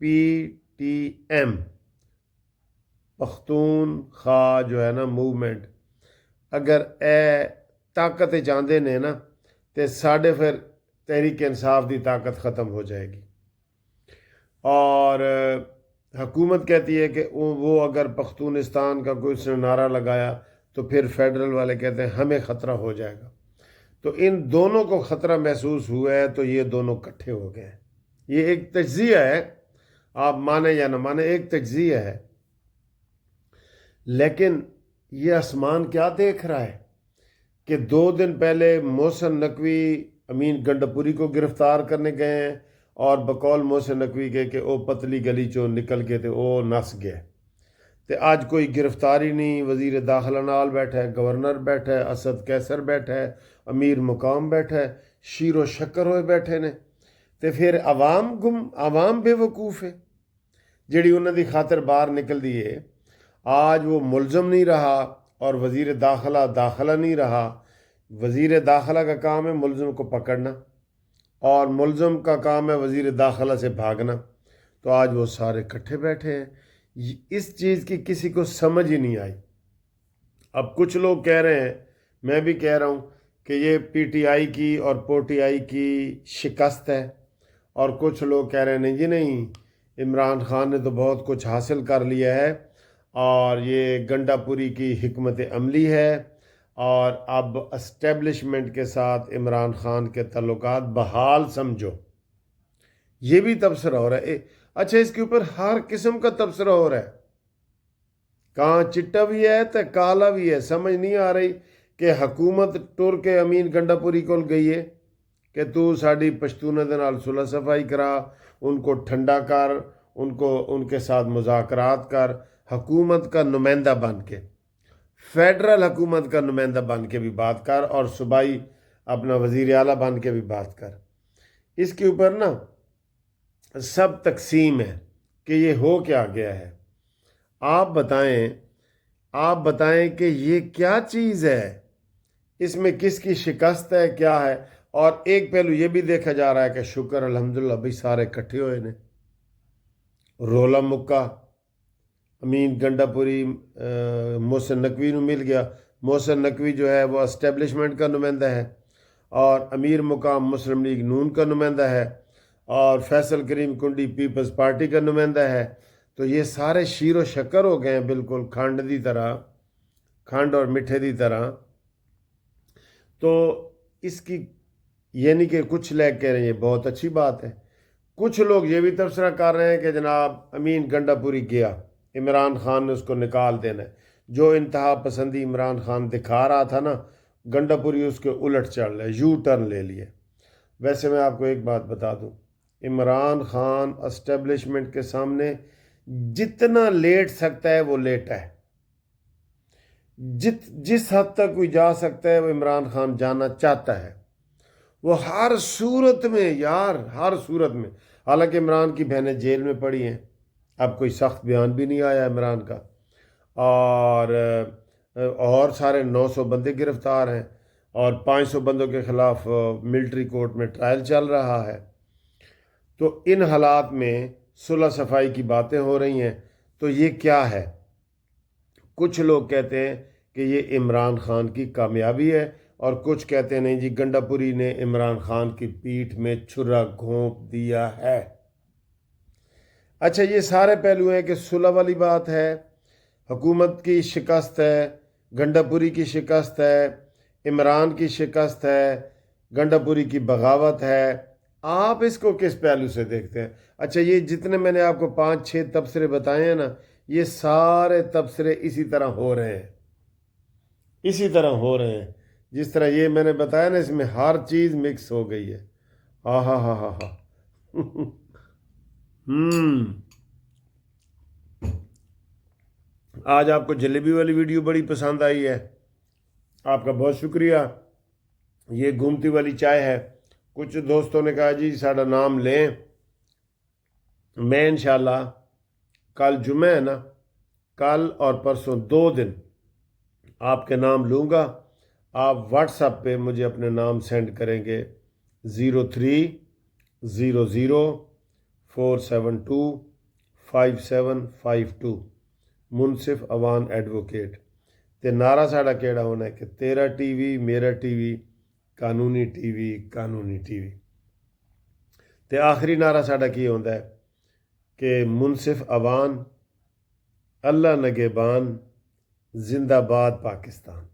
PTM Pakhtun خواہ جو ہے نا موومنٹ اگر اے طاقت چاہتے نے نا تو ساڑھے پھر تحریک انصاف دی طاقت ختم ہو جائے گی. اور حکومت کہتی ہے کہ وہ اگر پختونستان کا کوئی اس نے نعرہ لگایا تو پھر فیڈرل والے کہتے ہیں ہمیں خطرہ ہو جائے گا. تو ان دونوں کو خطرہ محسوس ہوا ہے تو یہ دونوں کٹھے ہو گئے. یہ ایک تجزیہ ہے، آپ مانیں یا نہ مانیں، ایک تجزیہ ہے. لیکن یہ آسمان کیا دیکھ رہا ہے کہ 2 دن پہلے محسن نقوی امین گنڈاپوری کو گرفتار کرنے گئے ہیں، اور بقول محسن نقوی کے کہ وہ پتلی گلی چوں نکل کے تے وہ نس گئے. تے آج کوئی گرفتاری نہیں، وزیر داخلہ نال بیٹھا ہے، گورنر بیٹھا ہے، اسد کیسر بیٹھا ہے، امیر مقام بیٹھا ہے، شیر و شکر ہوئے بیٹھے نے. تے پھر عوام بے وقوف ہے جڑی انہوں دی خاطر باہر نکل دی ہے. آج وہ ملزم نہیں رہا اور وزیر داخلہ نہیں رہا. وزیر داخلہ کا کام ہے ملزم کو پکڑنا، اور ملزم کا کام ہے وزیر داخلہ سے بھاگنا. تو آج وہ سارے کٹھے بیٹھے ہیں. اس چیز کی کسی کو سمجھ ہی نہیں آئی. اب کچھ لوگ کہہ رہے ہیں، میں بھی کہہ رہا ہوں کہ یہ پی ٹی آئی کی اور پو ٹی آئی کی شکست ہے، اور کچھ لوگ کہہ رہے ہیں نہیں جی نہیں، عمران خان نے تو بہت کچھ حاصل کر لیا ہے اور یہ گنڈاپوری کی حکمت عملی ہے، اور اب اسٹیبلشمنٹ کے ساتھ عمران خان کے تعلقات بحال سمجھو. یہ بھی تبصرہ ہو رہا ہے. اچھا، اس کے اوپر ہر قسم کا تبصرہ ہو رہا ہے. کہاں چٹا بھی ہے تو کالا بھی ہے. سمجھ نہیں آ رہی کہ حکومت ٹر کے امین گنڈاپوری کو گئی ہے کہ تو ساڑی پشتونہ دے نال صلح صفائی کرا، ان کو ٹھنڈا کر، ان کے ساتھ مذاکرات کر، حکومت کا نمائندہ بن کے، فیڈرل حکومت کا نمائندہ بن کے بھی بات کر، اور صوبائی اپنا وزیر اعلیٰ بن کے بھی بات کر. اس کے اوپر نا سب تقسیم ہے کہ یہ ہو کیا گیا ہے. آپ بتائیں کہ یہ کیا چیز ہے، اس میں کس کی شکست ہے، کیا ہے. اور ایک پہلو یہ بھی دیکھا جا رہا ہے کہ شکر الحمدللہ بھائی سارے کٹھے ہوئے نے، رولا مکہ، امین گنڈاپوری محسن نقوی نو مل گیا. محسن نقوی جو ہے وہ اسٹیبلشمنٹ کا نمائندہ ہے، اور امیر مقام مسلم لیگ نون کا نمائندہ ہے، اور فیصل کریم کنڈی پیپلز پارٹی کا نمائندہ ہے. تو یہ سارے شیر و شکر ہو گئے ہیں، بالکل کھنڈ دی طرح، کھنڈ اور میٹھے دی طرح. تو اس کی یعنی کہ کچھ لوگ کہہ رہے ہیں یہ بہت اچھی بات ہے. کچھ لوگ یہ بھی تبصرہ کر رہے ہیں کہ جناب امین گنڈاپوری گیا، عمران خان نے اس کو نکال دینا ہے. جو انتہا پسندی عمران خان دکھا رہا تھا نا، گنڈاپوری اس کے الٹ چل رہا ہے، یو ٹرن لے لیے. ویسے میں آپ کو ایک بات بتا دوں، عمران خان اسٹیبلشمنٹ کے سامنے جتنا لیٹ سکتا ہے وہ لیٹا ہے. جس حد تک کوئی جا سکتا ہے وہ عمران خان جانا چاہتا ہے. وہ ہر صورت میں یار، ہر صورت میں. حالانکہ عمران کی بہنیں جیل میں پڑی ہیں، اب کوئی سخت بیان بھی نہیں آیا عمران کا، اور سارے 900 بندے گرفتار ہیں، اور 500 بندوں کے خلاف ملٹری کورٹ میں ٹرائل چل رہا ہے. تو ان حالات میں صلح صفائی کی باتیں ہو رہی ہیں. تو یہ کیا ہے؟ کچھ لوگ کہتے ہیں کہ یہ عمران خان کی کامیابی ہے، اور کچھ کہتے ہیں نہیں جی گنڈاپوری نے عمران خان کی پیٹھ میں چھرا گھونپ دیا ہے. اچھا، یہ سارے پہلو ہیں کہ صلح والی بات ہے، حکومت کی شکست ہے، گنڈاپوری کی شکست ہے، عمران کی شکست ہے، گنڈاپوری کی بغاوت ہے. آپ اس کو کس پہلو سے دیکھتے ہیں؟ اچھا، یہ جتنے میں نے آپ کو 5-6 تبصرے بتائے ہیں نا، یہ سارے تبصرے اسی طرح ہو رہے ہیں، اسی طرح ہو رہے ہیں جس طرح یہ میں نے بتایا نا. اس میں ہر چیز مکس ہو گئی ہے. ہاں ہاں ہاں ہاں ہاں آج آپ کو جلیبی والی ویڈیو بڑی پسند آئی ہے، آپ کا بہت شکریہ. یہ گومتی والی چائے ہے. کچھ دوستوں نے کہا جی ساڑھا نام لیں. میں انشاءاللہ کل جمعہ ہے نا، کل اور پرسوں 2 دن آپ کے نام لوں گا. آپ واٹس ایپ پہ مجھے اپنے نام سینڈ کریں گے 0300472572. منصف اوان ایڈوکیٹ۔ تے نعرہ ساڑا کیڑا ہونا ہے کہ تیرا ٹی وی میرا ٹی وی قانونی ٹی وی قانونی ٹی وی۔ تے آخری نعرہ ساڑا کی ہوتا ہے کہ منصف اوان اللہ نگہبان زندہ باد پاکستان۔